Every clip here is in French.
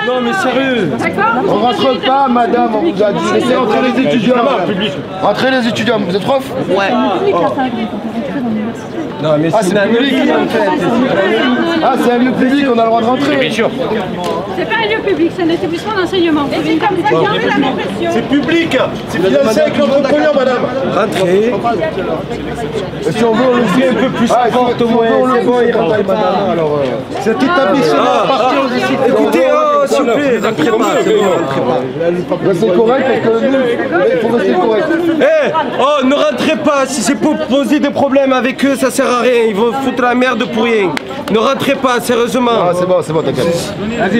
Non mais sérieux. On rentre pas, madame, on vous a dit. Laissez entrer les étudiants. Rentrez les étudiants, vous êtes prof? Ouais. Non mais c'est un public en fait. Ah, c'est un lieu public, on a le droit de rentrer. Bien sûr. C'est pas un lieu public, c'est un établissement d'enseignement. Et c'est comme ça qu'il y a la répression. C'est public, c'est financé avec l'entrepreneur, madame. Rentrez. Si on veut, on le fait Un peu plus fort au moins. C'est bon, il rentre pas. Alors, cet établissement appartient aux étudiants. écoutez, s'il vous plaît, rentrez pas. C'est correct parce que nous, il faut rester correct. Eh, oh, ne rentrez pas. Si c'est pour poser des problèmes avec eux, ça sert à rien. Ils vont foutre la merde pour rien. Ne rentrez pas, sérieusement. Ah, c'est bon, t'inquiète.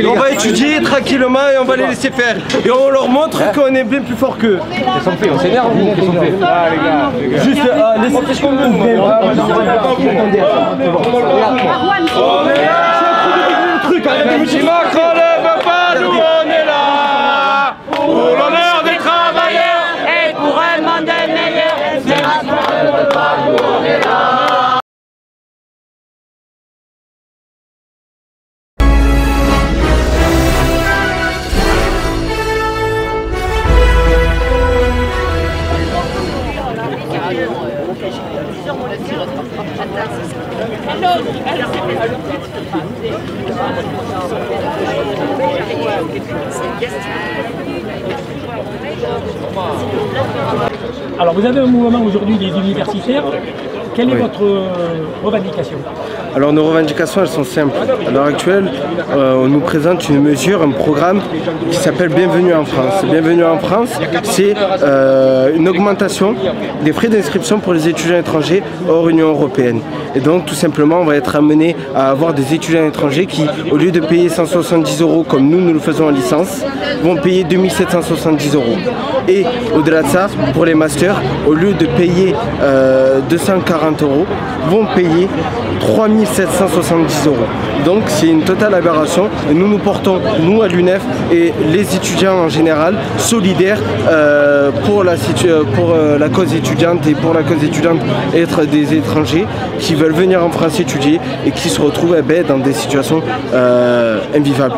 On va étudier tranquillement et on va les laisser faire. Et on leur montre qu'on est bien plus fort qu'eux. On s'énerve, qu'est-ce qu'on fait? Ah les gars. Juste, laissez tomber. Si Macron ne veut pas, nous on est là. Pour l'honneur des travailleurs et pour un monde meilleur. Si Macron ne veut pas, nous on est là. Alors vous avez un mouvement aujourd'hui des universitaires. Quelle est votre revendication? Alors nos revendications elles sont simples. À l'heure actuelle, on nous présente une mesure, un programme qui s'appelle Bienvenue en France. Bienvenue en France, c'est une augmentation des frais d'inscription pour les étudiants étrangers hors Union européenne. Et donc tout simplement on va être amené à avoir des étudiants étrangers qui, au lieu de payer 170 € comme nous le faisons en licence, vont payer 2770 €. Et au-delà de ça, pour les masters, au lieu de payer 240 €, vont payer 3770 €. Donc c'est une totale aberration. Et nous nous portons, nous à l'UNEF et les étudiants en général, solidaires pour la cause étudiante et pour la cause étudiante être des étrangers qui veulent venir en France étudier et qui se retrouvent dans des situations invivables.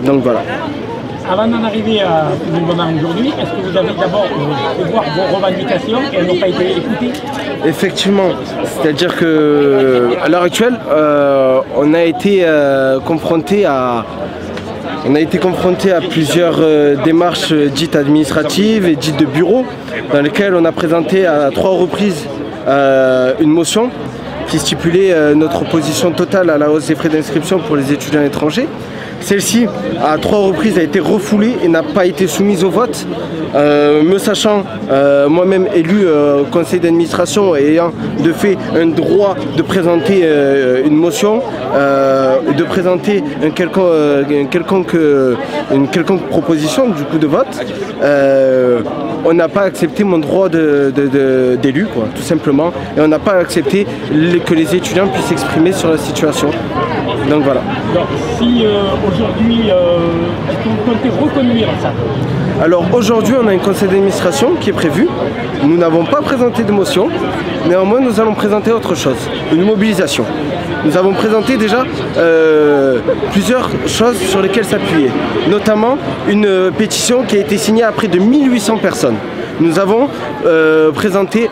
Donc voilà. Avant d'en arriver à ce moment aujourd'hui, est-ce que vous avez d'abord fait voir vos revendications et elles n'ont pas été écoutées? Effectivement, c'est-à-dire que à l'heure actuelle, on a été confronté à plusieurs démarches dites administratives et dites de bureau, dans lesquelles on a présenté à 3 reprises une motion qui stipulait notre opposition totale à la hausse des frais d'inscription pour les étudiants étrangers. Celle-ci, à 3 reprises, a été refoulée et n'a pas été soumise au vote. Me sachant moi-même élu au conseil d'administration et ayant de fait un droit de présenter une motion, de présenter une quelconque proposition du coup de vote, on n'a pas accepté mon droit d'élu, tout simplement, et on n'a pas accepté que les étudiants puissent s'exprimer sur la situation. Donc voilà. Donc si aujourd'hui vous comptez reconduire ça? Alors aujourd'hui on a un conseil d'administration qui est prévu. Nous n'avons pas présenté de motion, néanmoins nous allons présenter autre chose, une mobilisation. Nous avons présenté déjà plusieurs choses sur lesquelles s'appuyer, notamment une pétition qui a été signée à près de 1800 personnes. Nous avons présenté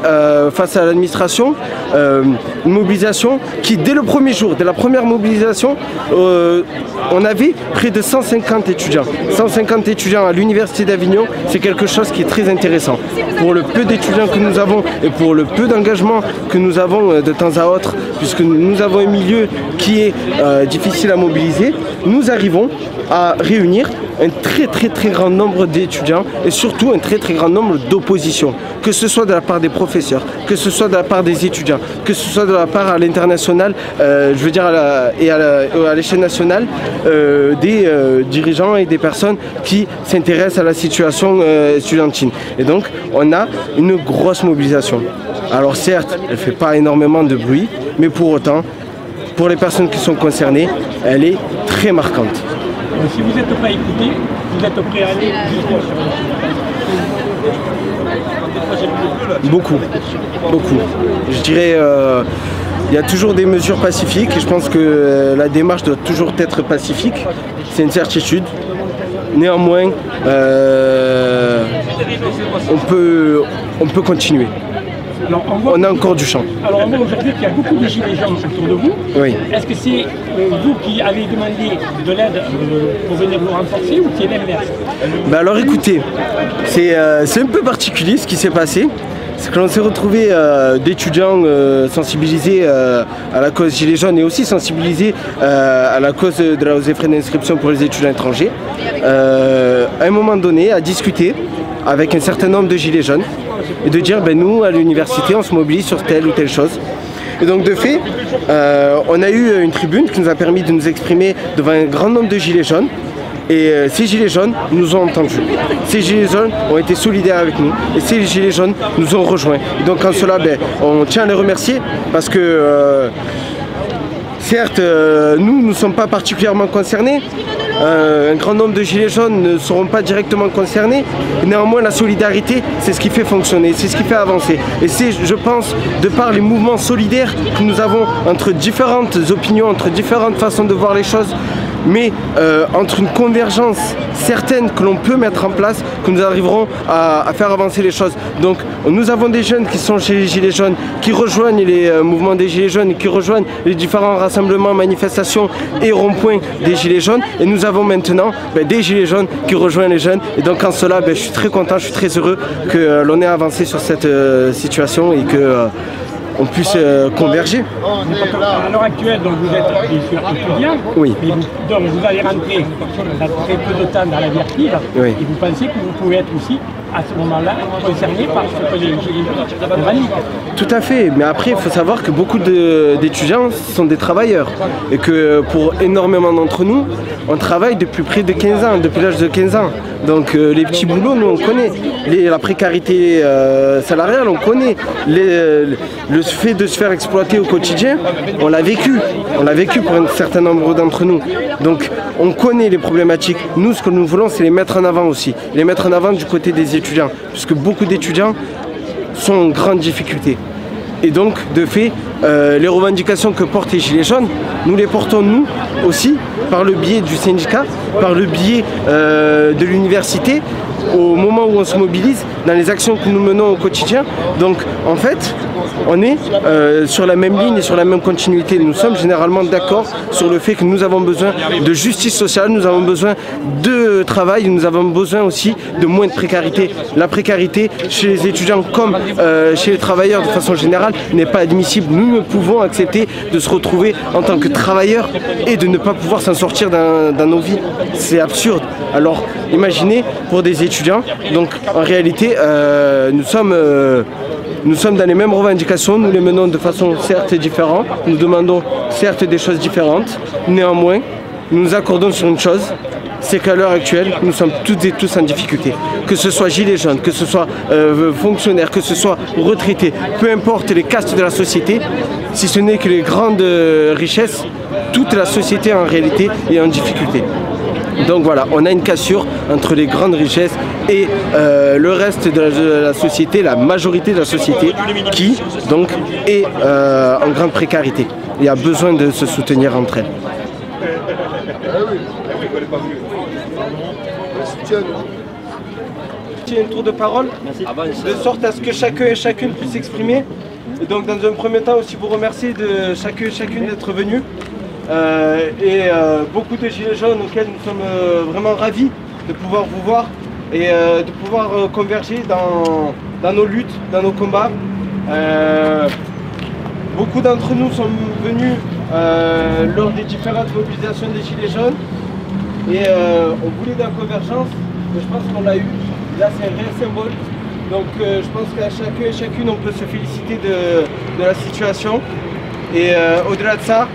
face à l'administration une mobilisation qui, dès le premier jour, dès la première mobilisation, on avait près de 150 étudiants. 150 étudiants à l'Université d'Avignon, c'est quelque chose qui est très intéressant. Pour le peu d'étudiants que nous avons et pour le peu d'engagement que nous avons de temps à autre, puisque nous avons un milieu qui est difficile à mobiliser, nous arrivons à réunir un très grand nombre d'étudiants et surtout un très grand nombre d'oppositions, que ce soit de la part des professeurs, que ce soit de la part des étudiants, que ce soit de la part à l'international, je veux dire à l'échelle nationale, des dirigeants et des personnes qui s'intéressent à la situation estudiantine. Et donc on a une grosse mobilisation. Alors certes, elle ne fait pas énormément de bruit, mais pour autant, pour les personnes qui sont concernées, elle est très marquante. Donc, si vous n'êtes pas écouté, vous êtes prêt à aller jusqu'au Beaucoup. Je dirais, il Il y a toujours des mesures pacifiques et je pense que la démarche doit toujours être pacifique. C'est une certitude. Néanmoins, on peut continuer. Alors, on a encore du champ. Alors on voit aujourd'hui qu'il y a beaucoup de gilets jaunes autour de vous. Oui. Est-ce que c'est vous qui avez demandé de l'aide pour venir vous renforcer ou c'est l'inverse? Ben alors écoutez, c'est un peu particulier ce qui s'est passé. C'est que l'on s'est retrouvé d'étudiants sensibilisés à la cause Gilets jaunes et aussi sensibilisés à la cause de la hausse des frais d'inscription pour les étudiants étrangers. À un moment donné, à discuter avec un certain nombre de Gilets jaunes et de dire ben nous à l'université on se mobilise sur telle ou telle chose. Et donc de fait, on a eu une tribune qui nous a permis de nous exprimer devant un grand nombre de Gilets jaunes. Et ces Gilets jaunes nous ont entendus. Ces Gilets jaunes ont été solidaires avec nous. Et ces Gilets jaunes nous ont rejoints. Et donc en cela, on tient à les remercier parce que certes, nous ne sommes pas particulièrement concernés. Un grand nombre de Gilets jaunes ne seront pas directement concernés. Néanmoins, la solidarité, c'est ce qui fait fonctionner, c'est ce qui fait avancer. Et c'est, je pense, de par les mouvements solidaires que nous avons entre différentes opinions, entre différentes façons de voir les choses, mais entre une convergence certaine que l'on peut mettre en place, que nous arriverons à faire avancer les choses. Donc nous avons des jeunes qui sont chez les Gilets jaunes, qui rejoignent les mouvements des Gilets jaunes, qui rejoignent les différents rassemblements, manifestations et ronds-points des Gilets jaunes. Et nous avons maintenant des Gilets jaunes qui rejoignent les jeunes. Et donc en cela, je suis très content, je suis très heureux que l'on ait avancé sur cette situation et que on puisse converger. À l'heure actuelle, donc vous êtes bien sûr étudiant, oui. Donc vous allez rentrer dans très peu de temps dans la vie active, oui. Et vous pensez que vous pouvez être aussi à ce moment-là concerné par ce que les Gilets jaunes revendiquent. Tout à fait, mais après il faut savoir que beaucoup d'étudiants sont des travailleurs et que pour énormément d'entre nous, on travaille depuis près de 15 ans, depuis l'âge de 15 ans. Donc les petits boulots, nous on connaît, la précarité salariale, on connaît, le fait de se faire exploiter au quotidien, on l'a vécu pour un certain nombre d'entre nous. Donc on connaît les problématiques. Nous, ce que nous voulons, c'est les mettre en avant aussi, les mettre en avant du côté des étudiants, puisque beaucoup d'étudiants sont en grande difficulté. Et donc, de fait, les revendications que portent les Gilets jaunes, nous les portons nous aussi, par le biais du syndicat, par le biais de l'université, au moment où on se mobilise, dans les actions que nous menons au quotidien. Donc, en fait, on est sur la même ligne et sur la même continuité. Nous sommes généralement d'accord sur le fait que nous avons besoin de justice sociale, nous avons besoin de travail, nous avons besoin aussi de moins de précarité. La précarité chez les étudiants comme chez les travailleurs de façon générale n'est pas admissible. Nous ne pouvons accepter de se retrouver en tant que travailleurs et de ne pas pouvoir s'en sortir dans nos vies. C'est absurde. Alors imaginez pour des étudiants, donc en réalité nous sommes dans les mêmes revendications, nous les menons de façon certes différente, nous demandons certes des choses différentes, néanmoins nous nous accordons sur une chose, c'est qu'à l'heure actuelle, nous sommes toutes et tous en difficulté. Que ce soit gilets jaunes, que ce soit fonctionnaires, que ce soit retraités, peu importe les castes de la société, si ce n'est que les grandes richesses, toute la société en réalité est en difficulté. Donc voilà, on a une cassure entre les grandes richesses et le reste de la société, la majorité de la société qui donc est en grande précarité et a besoin de se soutenir entre elles. Un tour de parole, de sorte à ce que chacun et chacune puisse s'exprimer. Et donc dans un premier temps aussi vous remercier de chacun et chacune d'être venus. Beaucoup de gilets jaunes auxquels nous sommes vraiment ravis de pouvoir vous voir et de pouvoir converger dans nos luttes, dans nos combats. Beaucoup d'entre nous sont venus lors des différentes mobilisations des gilets jaunes et on voulait de la convergence, mais je pense qu'on l'a eu. Là c'est un réel symbole. Donc je pense qu'à chacun et chacune on peut se féliciter de la situation et au-delà de ça,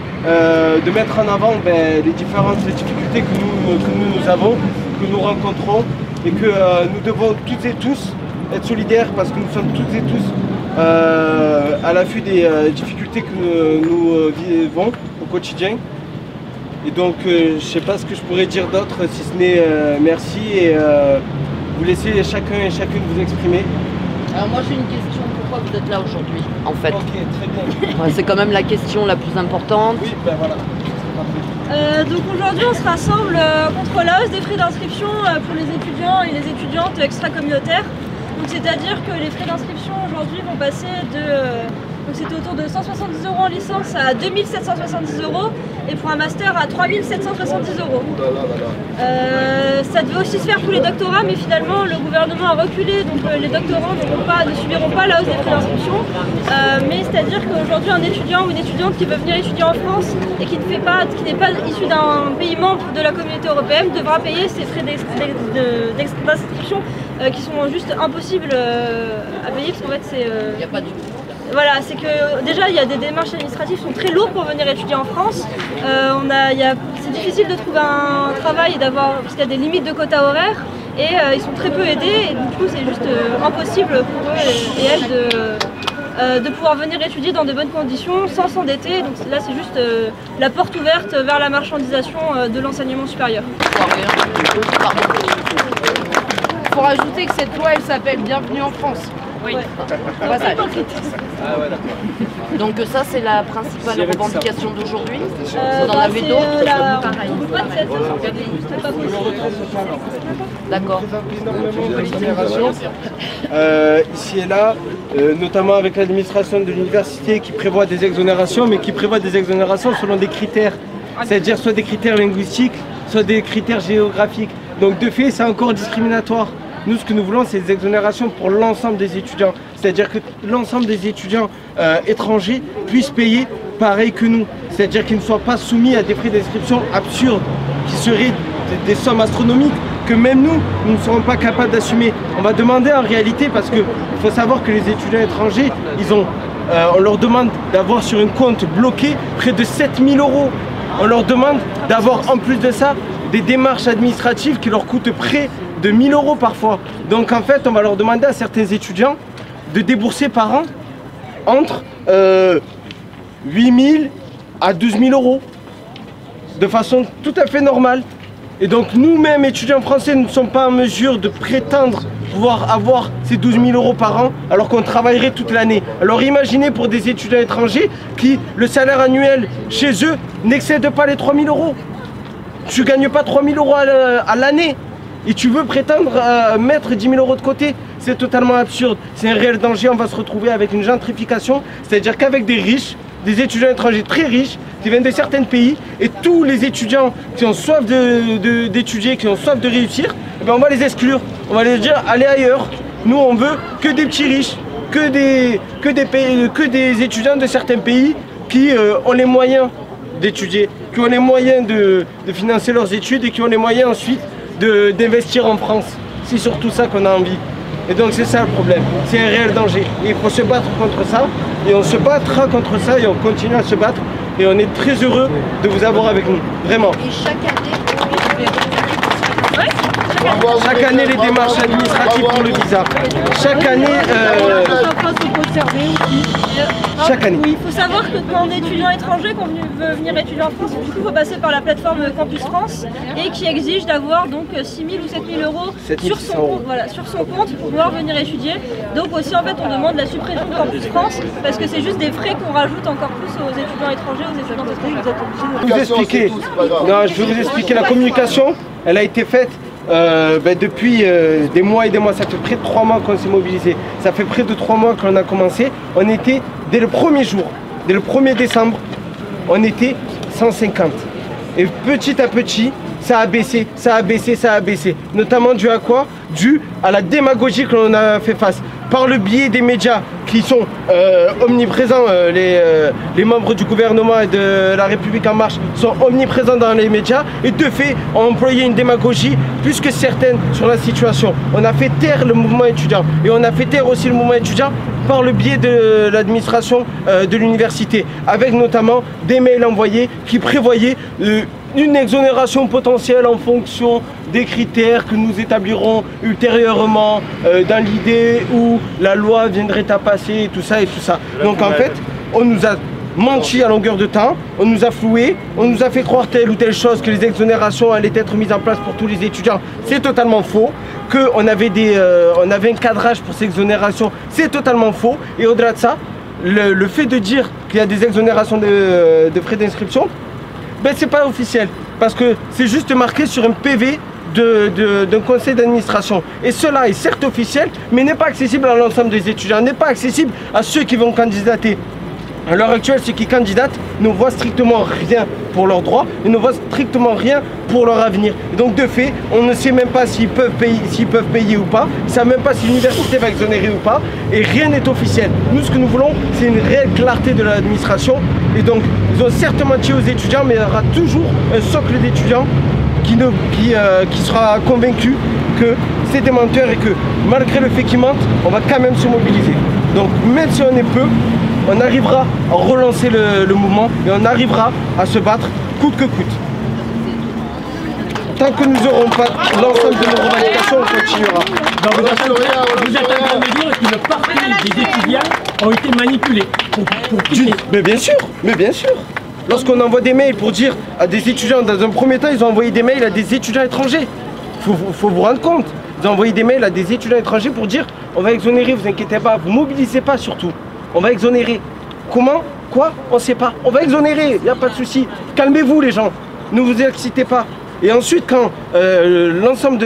de mettre en avant les différentes difficultés que nous avons, que nous rencontrons et que nous devons toutes et tous être solidaires parce que nous sommes toutes et tous à l'affût des difficultés que nous vivons au quotidien. Et donc je ne sais pas ce que je pourrais dire d'autre si ce n'est merci et vous laisser chacun et chacune vous exprimer. Alors moi j'ai une question pour pourquoi vous êtes là aujourd'hui, en fait? Ok, très bien. C'est quand même la question la plus importante. Oui, ben voilà. Donc aujourd'hui on se rassemble contre la hausse des frais d'inscription pour les étudiants et les étudiantes extra-communautaires. C'est-à-dire que les frais d'inscription aujourd'hui vont passer donc c'était autour de 170 € en licence à 2770 € et pour un master à 3770 €. Ça devait aussi se faire pour les doctorats, mais finalement le gouvernement a reculé, donc les doctorants ne subiront pas la hausse des frais d'inscription. Mais c'est-à-dire qu'aujourd'hui un étudiant ou une étudiante qui veut venir étudier en France et qui n'est pas issu d'un pays membre de la communauté européenne devra payer ces frais d'inscription qui sont juste impossibles à payer parce qu'en fait c'est... Il n'y a pas du tout. Voilà, c'est que déjà il y a des démarches administratives qui sont très lourdes pour venir étudier en France. C'est difficile de trouver un travail parce qu'il y a des limites de quotas horaires et ils sont très peu aidés et du coup c'est juste impossible pour eux et elles de pouvoir venir étudier dans de bonnes conditions sans s'endetter. Donc là c'est juste la porte ouverte vers la marchandisation de l'enseignement supérieur. Il faut rajouter que cette loi elle s'appelle Bienvenue en France. Oui. Donc ça c'est la principale revendication d'aujourd'hui. Vous en avez d'autres? D'accord. Ici et là, notamment avec l'administration de l'université qui prévoit des exonérations, mais qui prévoit des exonérations selon des critères. C'est-à-dire soit des critères linguistiques, soit des critères géographiques. Donc de fait c'est encore discriminatoire. Nous, ce que nous voulons, c'est des exonérations pour l'ensemble des étudiants. C'est-à-dire que l'ensemble des étudiants étrangers puissent payer pareil que nous. C'est-à-dire qu'ils ne soient pas soumis à des frais d'inscription absurdes, qui seraient des sommes astronomiques que même nous ne serons pas capables d'assumer. On va demander en réalité, parce qu'il faut savoir que les étudiants étrangers, on leur demande d'avoir sur un compte bloqué près de 7000 €. On leur demande d'avoir en plus de ça des démarches administratives qui leur coûtent près de 1000 € parfois. Donc en fait, on va leur demander à certains étudiants de débourser par an entre 8000 à 12 000 € de façon tout à fait normale. Et donc nous-mêmes, étudiants français, nous ne sommes pas en mesure de prétendre pouvoir avoir ces 12 000 € par an alors qu'on travaillerait toute l'année. Alors imaginez pour des étudiants étrangers qui, le salaire annuel chez eux n'excède pas les 3 000 €. Tu ne gagnes pas 3 000 € à l'année. Et tu veux prétendre mettre 10 000 € de côté, c'est totalement absurde. C'est un réel danger, on va se retrouver avec une gentrification, c'est-à-dire qu'avec des riches, des étudiants étrangers très riches, qui viennent de certains pays, et tous les étudiants qui ont soif d'étudier, qui ont soif de réussir, eh bien on va les exclure, on va les dire allez ailleurs. Nous on veut que des petits riches, que des étudiants de certains pays qui ont les moyens d'étudier, qui ont les moyens de financer leurs études et qui ont les moyens ensuite d'investir en France. C'est surtout ça qu'on a envie. Et donc c'est ça le problème, c'est un réel danger. Et il faut se battre contre ça, et on se battra contre ça, et on continue à se battre. Et on est très heureux de vous avoir avec nous, vraiment. Et Chaque année les démarches administratives pour le visa. Chaque année... Chaque année. Oui, il faut savoir que quand on est étudiant étranger, qu'on veut venir étudier en France, du coup, il faut passer par la plateforme Campus France et qui exige d'avoir donc 6 000 ou 7 000 € sur son compte, sur son compte pour pouvoir venir étudier. Donc aussi en fait on demande la suppression de Campus France parce que c'est juste des frais qu'on rajoute encore plus aux étudiants étrangers, aux étudiants étrangers. Je vais vous expliquer la communication. Elle a été faite depuis des mois et des mois. Ça fait près de 3 mois qu'on s'est mobilisé. Ça fait près de 3 mois qu'on a commencé. On était, dès le premier jour, dès le 1er décembre, on était 150. Et petit à petit, ça a baissé, ça a baissé, ça a baissé. Notamment dû à quoi? Dû à la démagogie que l'on a fait face. Par le biais des médias qui sont omniprésents, les membres du gouvernement et de la République en marche sont omniprésents dans les médias et de fait ont employé une démagogie plus que certaine sur la situation. On a fait taire le mouvement étudiant et on a fait taire aussi le mouvement étudiant par le biais de l'administration de l'université, avec notamment des mails envoyés qui prévoyaient une exonération potentielle en fonction des critères que nous établirons ultérieurement dans l'idée où la loi viendrait à passer et tout ça et tout ça. Donc en fait, on nous a menti à longueur de temps, on nous a floués, on nous a fait croire telle ou telle chose, que les exonérations allaient être mises en place pour tous les étudiants. C'est totalement faux. Qu'on avait, on avait un cadrage pour ces exonérations, c'est totalement faux. Et au-delà de ça, le fait de dire qu'il y a des exonérations de frais d'inscription, ben c'est pas officiel. Parce que c'est juste marqué sur un PV d'un conseil d'administration. Et cela est certes officiel, mais n'est pas accessible à l'ensemble des étudiants, n'est pas accessible à ceux qui vont candidater. À l'heure actuelle, ceux qui candidatent ne voient strictement rien pour leurs droits et ne voient strictement rien pour leur avenir. Et donc de fait, on ne sait même pas s'ils peuvent payer ou pas, ils ne savent même pas si l'université va exonérer ou pas, et rien n'est officiel. Nous, ce que nous voulons, c'est une réelle clarté de l'administration. Et donc, ils ont certes menti aux étudiants, mais il y aura toujours un socle d'étudiants qui sera convaincu que c'est des menteurs et que malgré le fait qu'ils mentent, on va quand même se mobiliser. Donc même si on est peu, on arrivera à relancer le mouvement et on arrivera à se battre coûte que coûte. Tant que nous n'aurons pas l'ensemble de nos revendications, on continuera. Donc vous êtes en train de dire qu'une partie des étudiants ont été manipulés pour quitter. Mais bien sûr. Lorsqu'on envoie des mails pour dire à des étudiants, dans un premier temps, ils ont envoyé des mails à des étudiants étrangers. Faut vous rendre compte. Ils ont envoyé des mails à des étudiants étrangers pour dire on va exonérer, vous inquiétez pas, vous mobilisez pas surtout. On va exonérer. Comment? Quoi? On ne sait pas. On va exonérer, il n'y a pas de souci. Calmez-vous les gens, ne vous excitez pas. Et ensuite, quand l'ensemble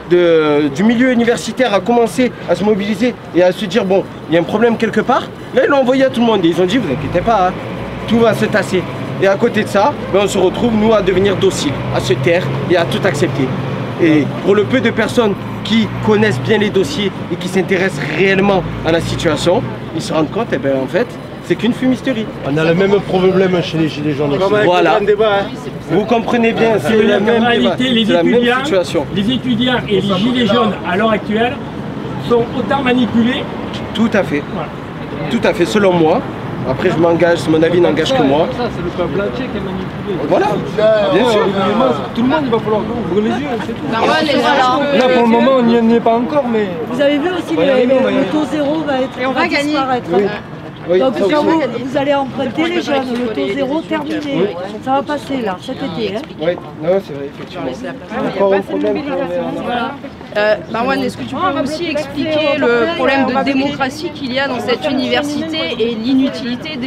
du milieu universitaire a commencé à se mobiliser et à se dire bon, il y a un problème quelque part, là ils l'ont envoyé à tout le monde et ils ont dit vous inquiétez pas, hein, tout va se tasser. Et à côté de ça, ben, on se retrouve nous à devenir dociles, à se taire et à tout accepter. Et pour le peu de personnes qui connaissent bien les dossiers et qui s'intéressent réellement à la situation, ils se rendent compte, eh ben, en fait, c'est qu'une fumisterie. On a le même problème chez les gilets jaunes. Voilà. Vous comprenez bien, c'est la même situation. Les étudiants et les gilets jaunes à l'heure actuelle sont autant manipulés. Tout à fait. Voilà. Tout à fait, selon moi. Après, je m'engage, mon avis n'engage que moi. Ça, c'est le peuple entier qui est manipulé. Voilà, bien sûr. Tout le monde, il va falloir ouvrir les yeux, c'est tout. Là, pour le moment, on n'y est pas encore, mais... Vous avez vu aussi, le taux zéro va être... Et on va gagner. Oui. Donc quand vous allez emprunter les jeunes, le taux zéro terminé. Oui. Ça va passer là, cet été. Hein. Oui, non, c'est vrai, effectivement. Encore un problème. Marwan, est-ce que tu peux aussi expliquer le problème de démocratie qu'il y a dans cette université et l'inutilité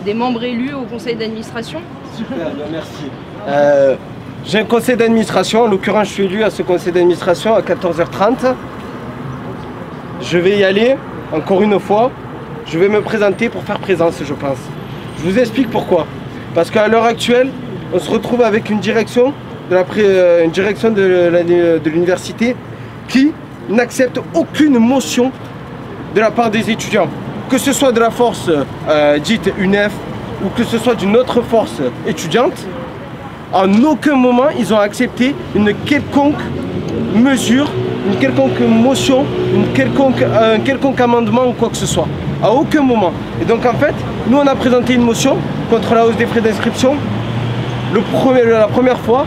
des membres élus au conseil d'administration? Super, merci. J'ai un conseil d'administration, en l'occurrence je suis élu à ce conseil d'administration à 14h30. Je vais y aller, encore une fois. Je vais me présenter pour faire présence, je pense. Je vous explique pourquoi. Parce qu'à l'heure actuelle, on se retrouve avec une direction de l'université qui n'accepte aucune motion de la part des étudiants. Que ce soit de la force dite UNEF ou que ce soit d'une autre force étudiante, en aucun moment ils ont accepté une quelconque mesure, une quelconque motion, un quelconque amendement ou quoi que ce soit. À aucun moment. Et donc en fait, nous on a présenté une motion contre la hausse des frais d'inscription la première fois,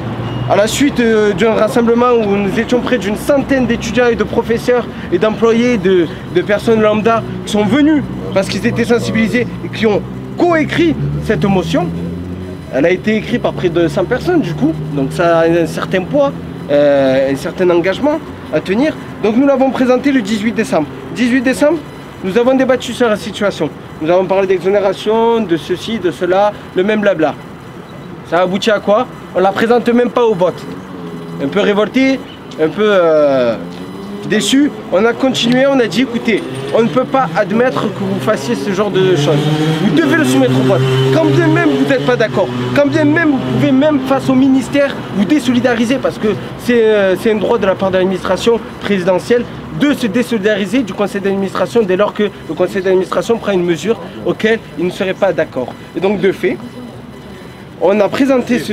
à la suite d'un rassemblement où nous étions près d'une centaine d'étudiants et de professeurs et d'employés de personnes lambda qui sont venus parce qu'ils étaient sensibilisés et qui ont coécrit cette motion. Elle a été écrite par près de 100 personnes du coup, donc ça a un certain poids, un certain engagement à tenir. Donc nous l'avons présenté le 18 décembre. 18 décembre, nous avons débattu sur la situation. Nous avons parlé d'exonération, de ceci, de cela, le même blabla. Ça a abouti à quoi? On ne la présente même pas au vote. Un peu révolté, un peu déçu. On a continué, on a dit écoutez, on ne peut pas admettre que vous fassiez ce genre de choses. Vous devez le soumettre au vote. Quand bien même vous n'êtes pas d'accord, quand bien même vous pouvez même face au ministère vous désolidariser parce que c'est un droit de la part de l'administration présidentielle de se désolidariser du conseil d'administration dès lors que le conseil d'administration prend une mesure auquel il ne serait pas d'accord. Et donc de fait, on a présenté ce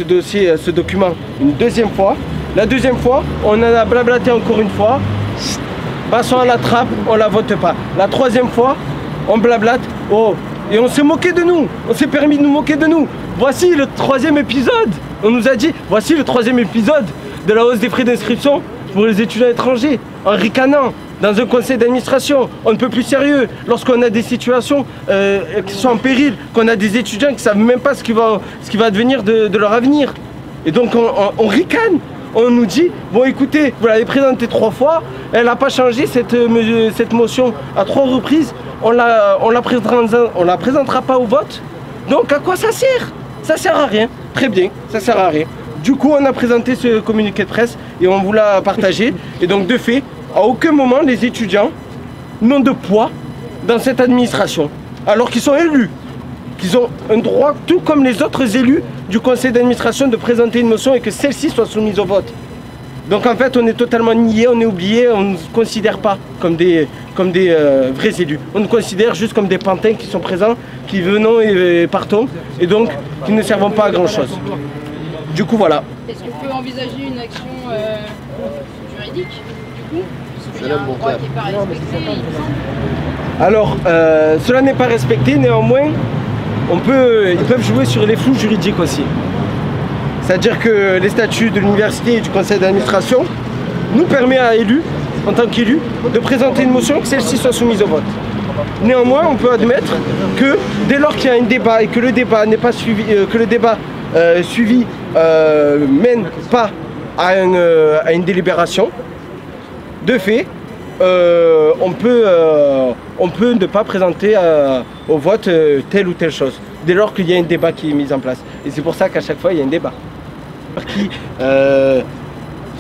dossier, ce document une deuxième fois. La deuxième fois, on en a blablaté encore une fois. Passons à la trappe, on ne la vote pas. La troisième fois, on blablate. Oh, et on s'est moqué de nous. On s'est permis de nous moquer de nous. Voici le troisième épisode. On nous a dit, voici le troisième épisode de la hausse des frais d'inscription pour les étudiants étrangers, en ricanant. dans un conseil d'administration, on ne peut plus sérieux. Lorsqu'on a des situations qui sont en péril, qu'on a des étudiants qui ne savent même pas ce qui va advenir de leur avenir. Et donc on ricane, on nous dit, bon écoutez, vous l'avez présentée 3 fois, elle n'a pas changé cette motion à 3 reprises, on la présentera pas au vote. Donc à quoi ça sert? Ça sert à rien. Très bien, ça sert à rien. Du coup, on a présenté ce communiqué de presse et on vous l'a partagé. Et donc, de fait, à aucun moment, les étudiants n'ont de poids dans cette administration. Alors qu'ils sont élus, qu'ils ont un droit, tout comme les autres élus du conseil d'administration, de présenter une motion et que celle-ci soit soumise au vote. Donc, en fait, on est totalement nié, on est oublié, on ne se considère pas comme des vrais élus. On nous considère juste comme des pantins qui sont présents, qui venons et partons, et donc qui ne servent pas à grand-chose. Du coup, voilà. Est-ce qu'on peut envisager une action juridique, du coup? Parce qu'il y a un droit qui n'est pas respecté, il me semble. Alors, cela n'est pas respecté, néanmoins, ils peuvent jouer sur les flous juridiques aussi. C'est-à-dire que les statuts de l'université et du conseil d'administration nous permettent à élus, en tant qu'élus, de présenter une motion que celle-ci soit soumise au vote. Néanmoins, on peut admettre que dès lors qu'il y a un débat et que le débat n'est pas suivi, mène pas à une délibération, de fait, on peut ne pas présenter au vote telle ou telle chose, dès lors qu'il y a un débat qui est mis en place. Et c'est pour ça qu'à chaque fois, il y a un débat. Qui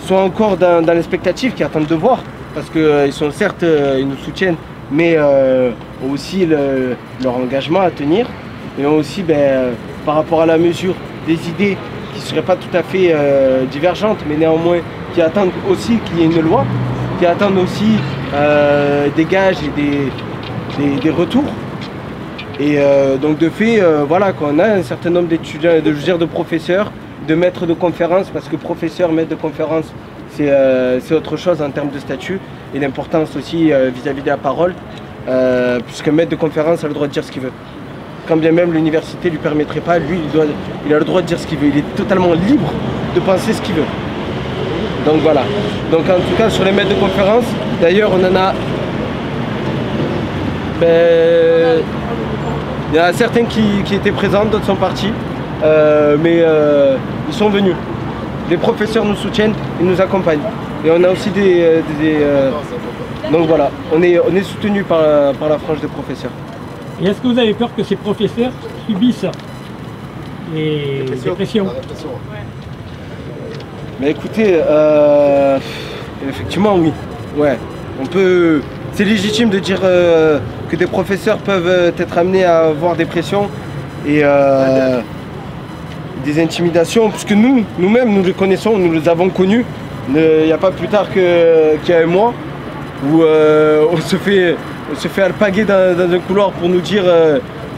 sont encore dans l'expectative, qui attendent de voir, parce qu'ils sont certes, ils nous soutiennent, mais ont aussi leur engagement à tenir, et ont aussi, par rapport à la mesure, des idées qui ne seraient pas tout à fait divergentes, mais néanmoins qui attendent aussi qu'il y ait une loi, qui attendent aussi des gages et des retours. Et donc de fait, voilà, qu'on a un certain nombre d'étudiants, de professeurs, de maîtres de conférences, parce que professeur, maître de conférence, c'est autre chose en termes de statut, et l'importance aussi vis-à-vis de la parole, puisque maître de conférence a le droit de dire ce qu'il veut. Quand bien même l'université ne lui permettrait pas, lui, il a le droit de dire ce qu'il veut. Il est totalement libre de penser ce qu'il veut. Donc voilà. Donc en tout cas, sur les maîtres de conférence, d'ailleurs, on en a... il y en a certains qui étaient présents, d'autres sont partis. Mais ils sont venus. Les professeurs nous soutiennent, ils nous accompagnent. Et on a aussi donc voilà, on est soutenu par la frange des professeurs. Et est-ce que vous avez peur que ces professeurs subissent les pressions? Mais écoutez, effectivement oui. Ouais. C'est légitime de dire que des professeurs peuvent être amenés à avoir des pressions et des intimidations, puisque nous-mêmes, nous les connaissons, nous les avons connus. Il n'y a pas plus tard qu'il y a un mois, où on se fait alpaguer dans un couloir pour nous dire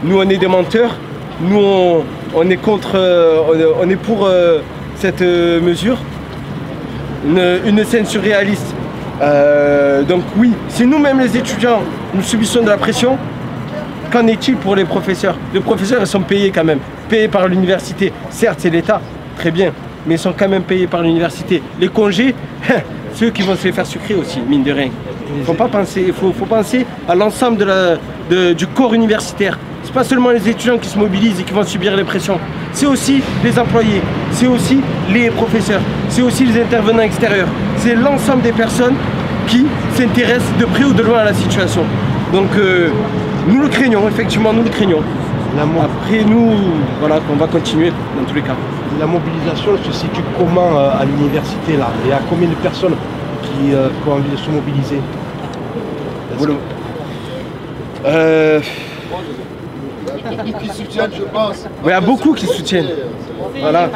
nous on est des menteurs, nous on est contre, on est pour cette mesure, une scène surréaliste. Donc oui, si nous-mêmes les étudiants, nous subissons de la pression, qu'en est-il pour les professeurs? Les professeurs, ils sont payés quand même, payés par l'université. Certes, c'est l'État, très bien, mais ils sont quand même payés par l'université. Les congés, ceux qui vont se les faire sucrer aussi, mine de rien. Il faut penser à l'ensemble du corps universitaire. Ce n'est pas seulement les étudiants qui se mobilisent et qui vont subir les pressions. C'est aussi les employés, c'est aussi les professeurs, c'est aussi les intervenants extérieurs. C'est l'ensemble des personnes qui s'intéressent de près ou de loin à la situation. Donc nous le craignons, effectivement, nous le craignons. Après nous, voilà, qu'on va continuer dans tous les cas. La mobilisation se situe comment à l'université là? Et à combien de personnes qui ont envie de se mobiliser? Voilà. Qui soutiennent, je pense. Il y a beaucoup qui soutiennent. Voilà.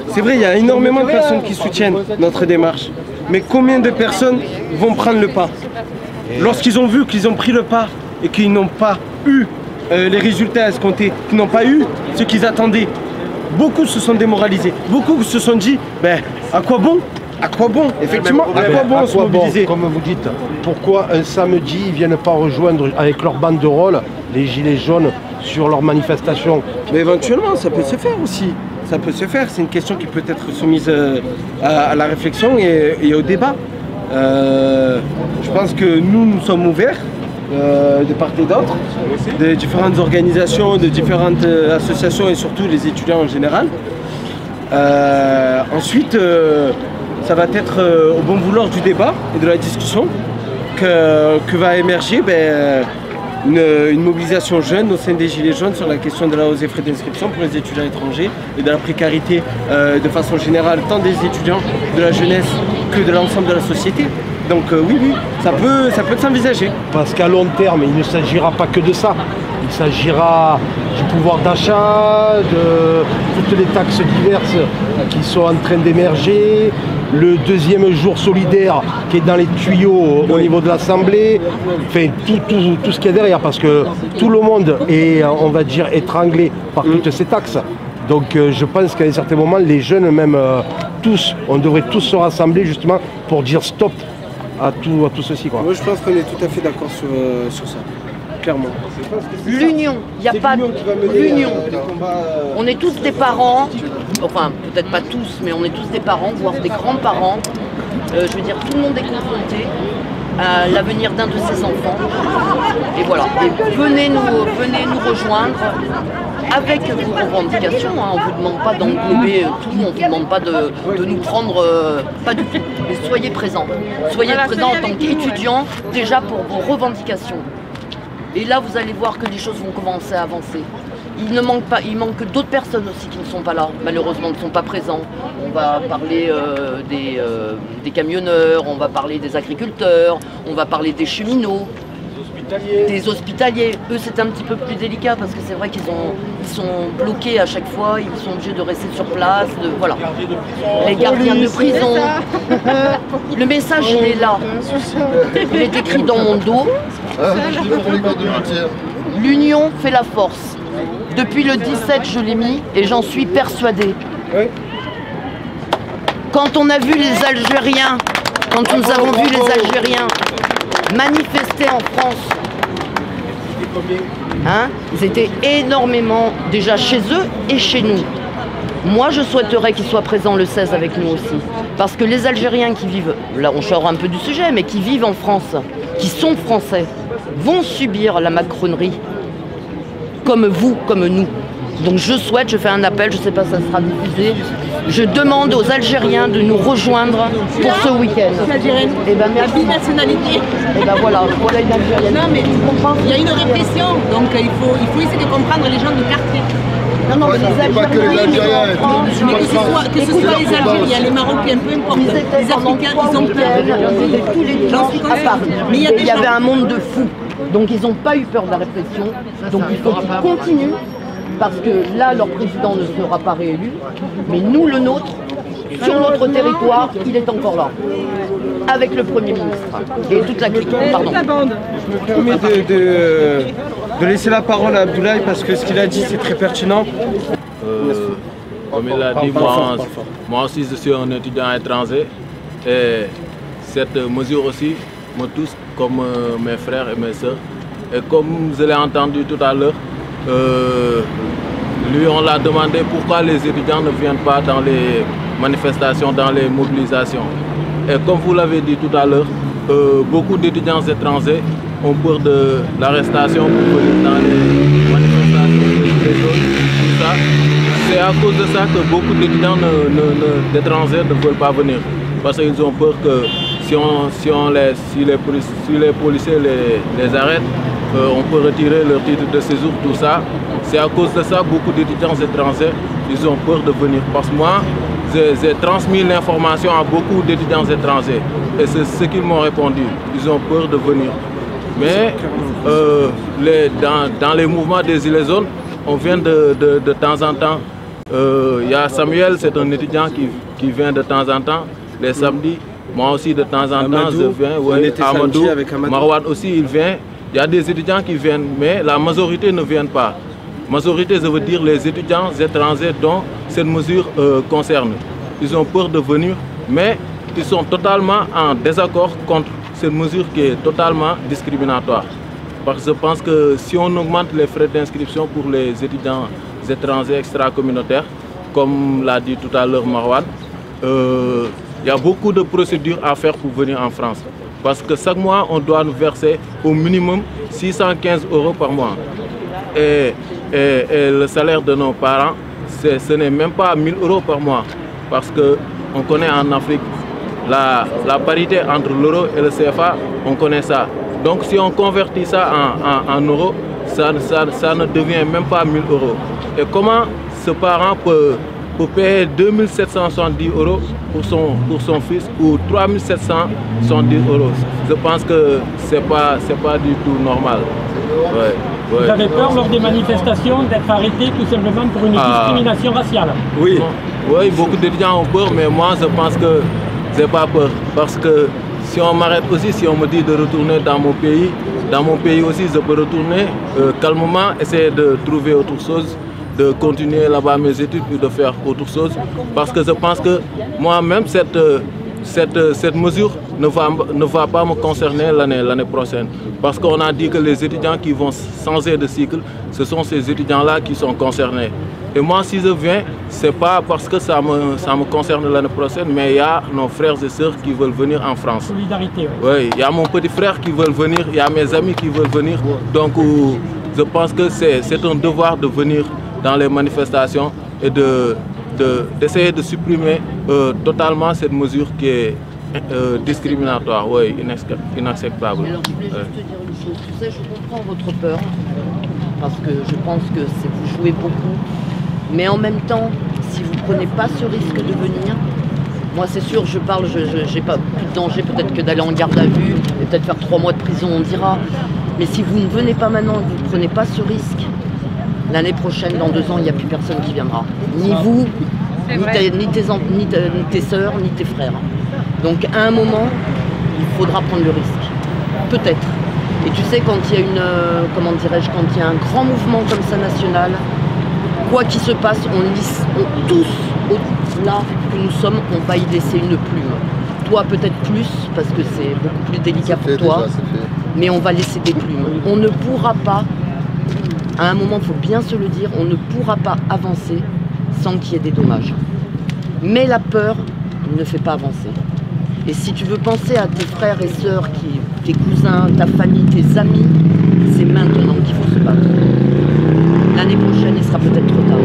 C'est vrai, il y a énormément de personnes qui soutiennent notre démarche. Mais combien de personnes vont prendre le pas? Lorsqu'ils ont vu qu'ils ont pris le pas et qu'ils n'ont pas eu les résultats escomptés, qu'ils n'ont pas eu ce qu'ils attendaient, beaucoup se sont démoralisés. Beaucoup se sont dit, à quoi bon? À quoi bon? Effectivement, à quoi bon se mobiliser? Comme vous dites, pourquoi un samedi ils ne viennent pas rejoindre avec leur bande de rôle les gilets jaunes sur leur manifestation? Mais éventuellement, ça peut se faire aussi. Ça peut se faire, c'est une question qui peut être soumise à la réflexion et au débat. Je pense que nous sommes ouverts de part et d'autre, des différentes organisations, de différentes associations et surtout les étudiants en général. Ensuite, ça va être au bon vouloir du débat et de la discussion que va émerger une mobilisation jeune au sein des Gilets jaunes sur la question de la hausse des frais d'inscription pour les étudiants étrangers et de la précarité de façon générale, tant des étudiants, de la jeunesse que de l'ensemble de la société. Donc oui, ça peut s'envisager. Parce qu'à long terme, il ne s'agira pas que de ça. Il s'agira du pouvoir d'achat, de toutes les taxes diverses qui sont en train d'émerger, le deuxième jour solidaire qui est dans les tuyaux au niveau de l'Assemblée, enfin tout ce qu'il y a derrière, parce que tout le monde est, on va dire, étranglé par toutes ces taxes. Donc je pense qu'à un certain moment, les jeunes, même tous, on devrait tous se rassembler justement pour dire stop à tout ceci, quoi. Moi je pense qu'on est tout à fait d'accord sur ça. Clairement. L'union, il n'y a pas l'union. On est tous des parents, enfin peut-être pas tous, mais on est tous des parents, voire des grands-parents. Je veux dire, tout le monde est confronté à l'avenir d'un de ses enfants. Et voilà. Et venez nous rejoindre avec vos revendications. Hein. On ne vous demande pas d'englober tout, on ne vous demande pas de nous prendre, pas du tout. Mais soyez présents. Soyez présents en tant qu'étudiants, déjà pour vos revendications. Et là, vous allez voir que les choses vont commencer à avancer. Il manque d'autres personnes aussi qui ne sont pas là, malheureusement, ne sont pas présents. On va parler des camionneurs, on va parler des agriculteurs, on va parler des cheminots, des hospitaliers. Eux, c'est un petit peu plus délicat parce que c'est vrai qu'ils sont bloqués à chaque fois, ils sont obligés de rester sur place. Voilà. Les gardiens de prison. Le message, il est là. Il est écrit dans mon dos. L'union fait la force. Depuis le 17, je l'ai mis et j'en suis persuadée. Quand on a vu les Algériens, quand nous avons vu les Algériens manifester en France, hein, ils étaient énormément déjà chez eux et chez nous. Moi, je souhaiterais qu'ils soient présents le 16 avec nous aussi. Parce que les Algériens qui vivent, là on sort un peu du sujet, mais qui vivent en France, qui sont français, vont subir la macronerie. Comme vous, comme nous. Donc je fais un appel, je ne sais pas si ça sera diffusé. Je demande aux Algériens de nous rejoindre pour ce week-end. Et ben merci. La binationalité. Et ben voilà une Algérienne. Non mais tu comprends, il y a une répression, donc il faut essayer de comprendre les gens de quartier. Non, mais les Algériens, mais que ce soit les Algériens, les Marocains, peu importe, les Africains, ils ont peur. Tous les dimanches à Paris. Mais il y avait un monde de fous. Donc ils n'ont pas eu peur de la répression. Donc il faut qu'ils continuent. Parce que là, leur président ne sera pas réélu. Mais nous, le nôtre, sur notre territoire, il est encore là. Avec le Premier ministre. Et toute la clique. Pardon. Je me permets de laisser la parole à Abdoulaye parce que ce qu'il a dit, c'est très pertinent. Comme il a dit, moi aussi, je suis un étudiant étranger. Et cette mesure aussi me touche comme mes frères et mes soeurs. Et comme je l'ai entendu tout à l'heure, lui, on l'a demandé pourquoi les étudiants ne viennent pas dans les manifestations, dans les mobilisations. Et comme vous l'avez dit tout à l'heure, beaucoup d'étudiants étrangers ont peur de l'arrestation pour venir dans les manifestations, tout ça. C'est à cause de ça que beaucoup d'étudiants d'étrangers ne veulent pas venir. Parce qu'ils ont peur que si les policiers les arrêtent, on peut retirer leur titre de séjour, tout ça. C'est à cause de ça que beaucoup d'étudiants étrangers, ils ont peur de venir. Parce que moi, j'ai transmis l'information à beaucoup d'étudiants étrangers. Et c'est ce qu'ils m'ont répondu. Ils ont peur de venir. Mais dans les mouvements des Gilets jaunes, on vient de temps en temps. Il y a Samuel, c'est un étudiant qui vient de temps en temps, les samedis. Moi aussi, de temps en temps, je viens. Ouais, Amadou, Marwan aussi, il vient. Il y a des étudiants qui viennent, mais la majorité ne viennent pas. Majorité, ça veut dire les étudiants étrangers dont cette mesure concerne. Ils ont peur de venir, mais ils sont totalement en désaccord contre cette mesure qui est totalement discriminatoire. Parce que je pense que si on augmente les frais d'inscription pour les étudiants étrangers extra-communautaires, comme l'a dit tout à l'heure Marwan, il y a beaucoup de procédures à faire pour venir en France. Parce que chaque mois, on doit nous verser au minimum 615 € par mois. Et le salaire de nos parents, ce n'est même pas 1000 € par mois. Parce qu'on connaît en Afrique la parité entre l'euro et le CFA, on connaît ça. Donc si on convertit ça en euros, ça ne devient même pas 1000 €. Et comment ce parent peut payer 2770 € pour son fils ou 3770 €? Je pense que c'est pas du tout normal. Ouais. Vous avez peur lors des manifestations d'être arrêté tout simplement pour une discrimination raciale? Oui, beaucoup d'étudiants ont peur, mais moi je pense que j'ai pas peur. Parce que si on m'arrête aussi, si on me dit de retourner dans mon pays aussi je peux retourner calmement, essayer de trouver autre chose, de continuer là-bas mes études puis de faire autre chose. Parce que je pense que moi-même cette mesure ne va pas me concerner l'année prochaine. Parce qu'on a dit que les étudiants qui vont changer de cycle, ce sont ces étudiants-là qui sont concernés. Et moi, si je viens, ce n'est pas parce que ça me concerne l'année prochaine, mais il y a nos frères et sœurs qui veulent venir en France. Solidarité. Oui, il y a mon petit frère qui veut venir, il y a mes amis qui veulent venir. Donc, je pense que c'est un devoir de venir dans les manifestations et d'essayer de supprimer totalement cette mesure qui est discriminatoire, oui, inacceptable. Alors, je voulais juste te dire une chose. Tu sais, je comprends votre peur, parce que je pense que vous jouez beaucoup. Mais en même temps, si vous ne prenez pas ce risque de venir, moi c'est sûr, je parle, je n'ai pas plus de danger peut-être que d'aller en garde à vue, et peut-être faire 3 mois de prison, on dira. Mais si vous ne venez pas maintenant, que vous ne prenez pas ce risque, l'année prochaine, dans 2 ans, il n'y a plus personne qui viendra. Ni vous, ni tes sœurs, ni tes frères. Donc à un moment, il faudra prendre le risque. Peut-être. Et tu sais, quand il y a quand il y a un grand mouvement comme ça national, quoi qu'il se passe, tous, là que nous sommes, on va y laisser une plume. Toi peut-être plus, parce que c'est beaucoup plus délicat pour toi, mais on va laisser des plumes. On ne pourra pas, à un moment, il faut bien se le dire, on ne pourra pas avancer sans qu'il y ait des dommages. Mais la peur ne fait pas avancer. Et si tu veux penser à tes frères et sœurs, tes cousins, ta famille, tes amis, c'est maintenant qu'il faut se battre. L'année prochaine, il sera peut-être trop tard.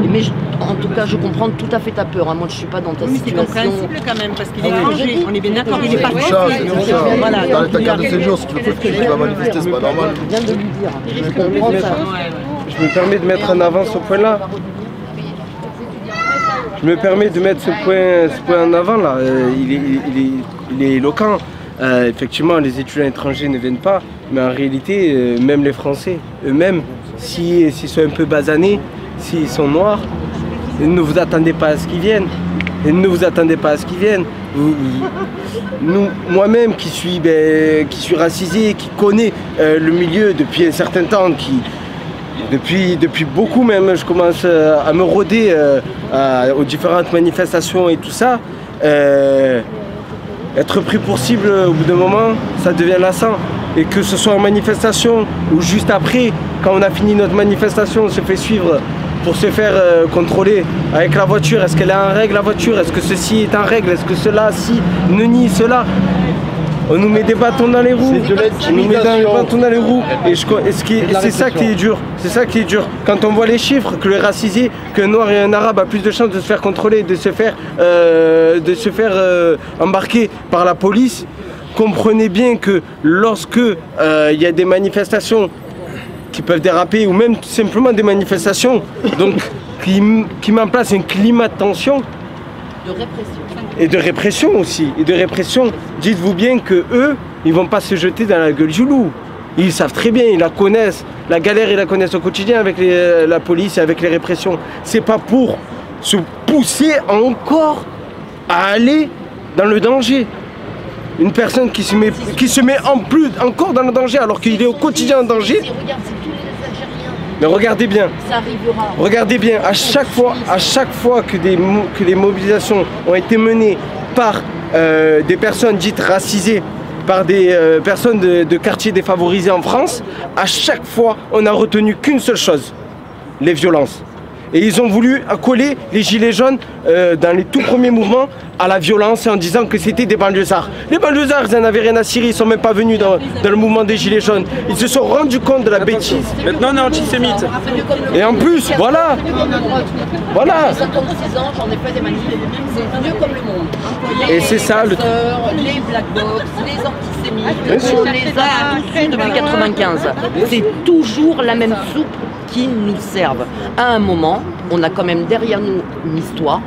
Mais en tout cas, je comprends tout à fait ta peur. Hein. Moi, je ne suis pas dans ta situation. Mais c'est compréhensible quand même, parce qu'il est étranger. On est bien d'accord, il n'est pas c'est ça. Voilà, dans ta carte de séjour, si tu vas manifester, c'est pas normal. Je viens de lui dire. Je comprends ça. Je me permets de mettre en avant ce point-là. Je me permets de mettre ce point en avant là. Il est éloquent. Effectivement, les étudiants étrangers ne viennent pas, mais en réalité, même les Français eux-mêmes, s'ils sont un peu basanés, s'ils sont noirs, ne vous attendez pas à ce qu'ils viennent. Et ne vous attendez pas à ce qu'ils viennent. Moi-même qui suis racisé, qui connais le milieu depuis un certain temps, depuis beaucoup même, je commence à me rôder aux différentes manifestations et tout ça. Être pris pour cible au bout d'un moment, ça devient lassant. Et que ce soit en manifestation ou juste après, quand on a fini notre manifestation, on se fait suivre pour se faire contrôler avec la voiture. Est-ce qu'elle est en règle la voiture? Est-ce que ceci est en règle? Est-ce que cela, si, nie cela? On nous met des bâtons dans les roues. On nous met des bâtons dans les roues. Et c'est ça qui est dur. C'est ça qui est dur. Quand on voit les chiffres, que le racisé, qu'un noir et un arabe a plus de chances de se faire contrôler, de se faire embarquer par la police, comprenez bien que lorsque il y a des manifestations qui peuvent déraper, ou même tout simplement des manifestations donc, qui mettent en place un climat de tension, de répression. Et de répression aussi. Et de répression, dites-vous bien que eux, ils vont pas se jeter dans la gueule du loup. Ils savent très bien, ils la connaissent. La galère, ils la connaissent au quotidien avec la police et avec les répressions. C'est pas pour se pousser encore à aller dans le danger. Une personne qui se met encore dans le danger alors qu'il est au quotidien en danger. Mais regardez bien, ça arrivera. Regardez bien, à chaque fois que les mobilisations ont été menées par des personnes dites racisées, par des personnes de quartiers défavorisés en France, à chaque fois on n'a retenu qu'une seule chose, les violences. Et ils ont voulu accoler les gilets jaunes dans les tout premiers mouvements à la violence en disant que c'était des banlieusards. Les banlieusards, ils n'en avaient rien à cirer, ils ne sont même pas venus dans le mouvement des gilets jaunes. Ils se sont rendus compte de la bêtise. Maintenant on est antisémite. Et en plus, voilà. Voilà. J'ai 56 ans, j'en ai fait des manifs. C'est vieux comme le monde. Et c'est ça le truc. Les black box, les antisémites, on les a tous eus depuis 95. C'est toujours la même soupe qui nous servent. À un moment, on a quand même derrière nous une histoire,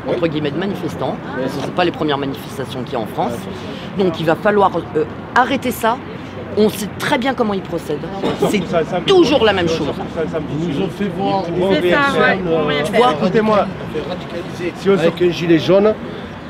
entre guillemets, de manifestants. Ce ne sont pas les premières manifestations qu'il y a en France. Donc il va falloir arrêter ça. On sait très bien comment ils procèdent. C'est toujours la même chose. Ils nous ont fait voir. Tu vois, écoutez-moi, si on sort qu'un gilet jaune,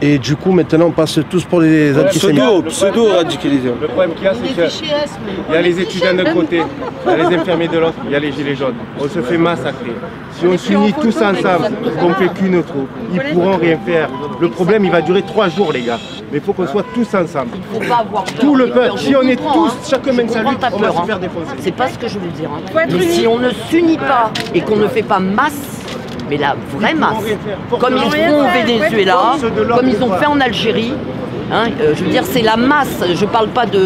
et du coup maintenant on passe tous pour les antisémites. Pseudo-radicalisés. Le problème qu'il y a, c'est qu'il y a les étudiants d'un côté, il y a les infirmiers de l'autre, il y a les gilets jaunes. On se fait massacrer. Si on s'unit tous ensemble, qu'on ne fait qu'une troupe, ils ne pourront rien faire. Le problème, il va durer 3 jours, les gars. Mais il faut qu'on soit tous ensemble. Il ne faut pas avoir peur. Tout le peuple. Si on est tous, chacun mène sa lutte, on va se faire défoncer. C'est pas ce que je veux dire. Mais si on ne s'unit pas et qu'on ne fait pas masse, mais la vraie masse, comme ils font au Venezuela, comme ils ont fait en Algérie, hein, je veux dire, c'est la masse. Je ne parle pas des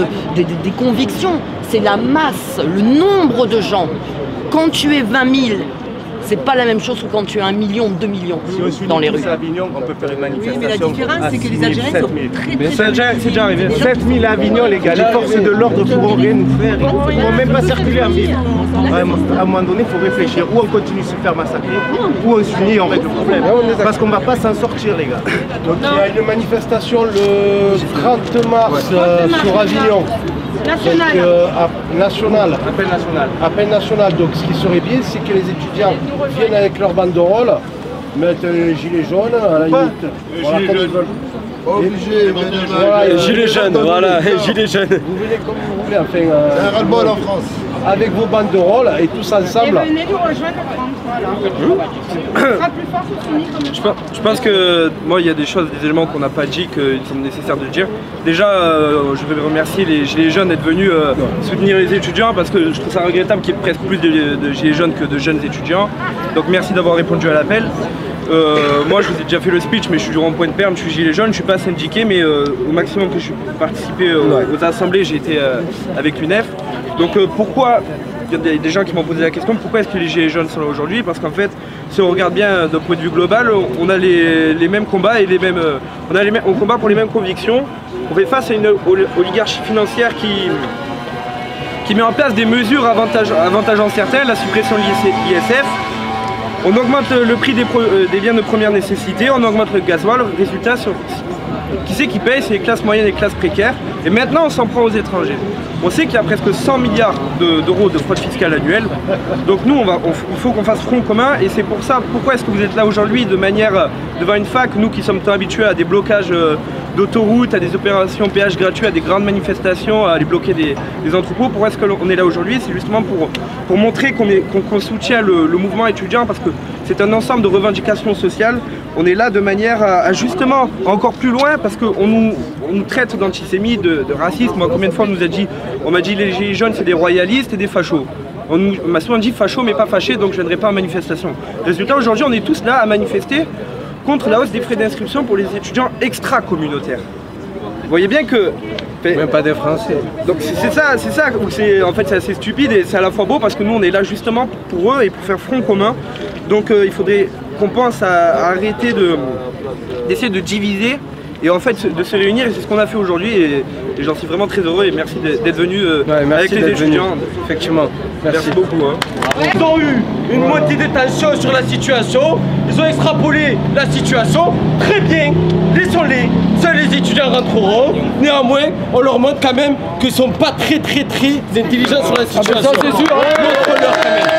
convictions, c'est la masse, le nombre de gens. Quand tu es 20 000, c'est pas la même chose que quand tu es 1 million, 2 millions dans les rues. À Avignon, on peut faire une manifestation. Oui, mais la différence, c'est que les Algériens sont C'est déjà arrivé. 7000 à Avignon, les gars. Les forces de l'ordre ne pourront rien nous faire. Ils ne pourront même pas circuler en ville. À un moment donné, il faut réfléchir. Ou on continue de se faire massacrer, ou on s'unit et on règle le problème. Parce qu'on ne va pas s'en sortir, les gars. Donc il y a une manifestation le 30 mars sur Avignon. National. Appel national. Donc ce qui serait bien, c'est que les étudiants viennent avec leur banderole, mettent un gilet jaune à la limite. Voilà, comme ils veulent. Voilà, gilet jaune, voilà, gilet jaune. Vous venez comme vous voulez, enfin. C'est un ras-le-bol en France. Avec vos banderoles et tous ensemble. Et venez nous rejoindre en France, voilà. On sera plus fort soutenus comme Je pense que moi il y a des choses, des éléments qu'on n'a pas dit, qu'il semble nécessaire de dire. Déjà, je veux remercier les gilets jaunes d'être venus soutenir les étudiants parce que je trouve ça regrettable qu'il y ait presque plus de gilets jaunes que de jeunes étudiants. Donc merci d'avoir répondu à l'appel. Moi je vous ai déjà fait le speech, mais je suis du rond-point de Perm, je suis gilet jaune, je suis pas syndiqué, mais au maximum que je suis participé aux assemblées, j'ai été avec l'UNEF. Donc pourquoi, il y a des gens qui m'ont posé la question, pourquoi est-ce que les gilets jaunes sont là aujourd'hui? Parce qu'en fait, si on regarde bien d'un point de vue global, on a les mêmes combats et on combat pour les mêmes convictions. On fait face à une oligarchie financière qui met en place des mesures avantageant certains, la suppression de l'ISF. On augmente le prix des biens de première nécessité, on augmente le gasoil, résultat, qui c'est qui paye? C'est les classes moyennes et les classes précaires. Et maintenant on s'en prend aux étrangers. On sait qu'il y a presque 100 milliards d'euros de fraude fiscale annuelle. Donc nous, il faut qu'on fasse front commun. Et c'est pour ça, pourquoi est-ce que vous êtes là aujourd'hui devant une fac, nous qui sommes tant habitués à des blocages d'autoroutes, à des opérations péage gratuits, à des grandes manifestations, à aller bloquer des entrepôts. Pourquoi est-ce qu'on est là aujourd'hui? C'est justement pour montrer qu'on soutient le mouvement étudiant, parce que c'est un ensemble de revendications sociales. On est là de manière à justement encore plus loin, parce qu'on nous traite d'antisémites, de racistes. Moi, combien de fois on m'a dit les gilets jaunes c'est des royalistes et des fachos. On m'a souvent dit facho mais pas fâché, donc je ne viendrai pas en manifestation. Résultat, aujourd'hui on est tous là à manifester contre la hausse des frais d'inscription pour les étudiants extra-communautaires. Vous voyez bien que... Même pas des Français. Donc c'est ça, en fait c'est assez stupide et c'est à la fois beau parce que nous on est là justement pour eux et pour faire front commun. Donc il faudrait qu'on pense à arrêter d'essayer de diviser et en fait de se réunir, et c'est ce qu'on a fait aujourd'hui et j'en suis vraiment très heureux et merci d'être venu avec les étudiants. Effectivement. Merci beaucoup. Ils ont eu une montée de tension sur la situation, ils ont extrapolé la situation, très bien, laissons-les, seuls les étudiants rentreront. Néanmoins, on leur montre quand même qu'ils ne sont pas très intelligents sur la situation. Ça c'est sûr, montre-leur quand même.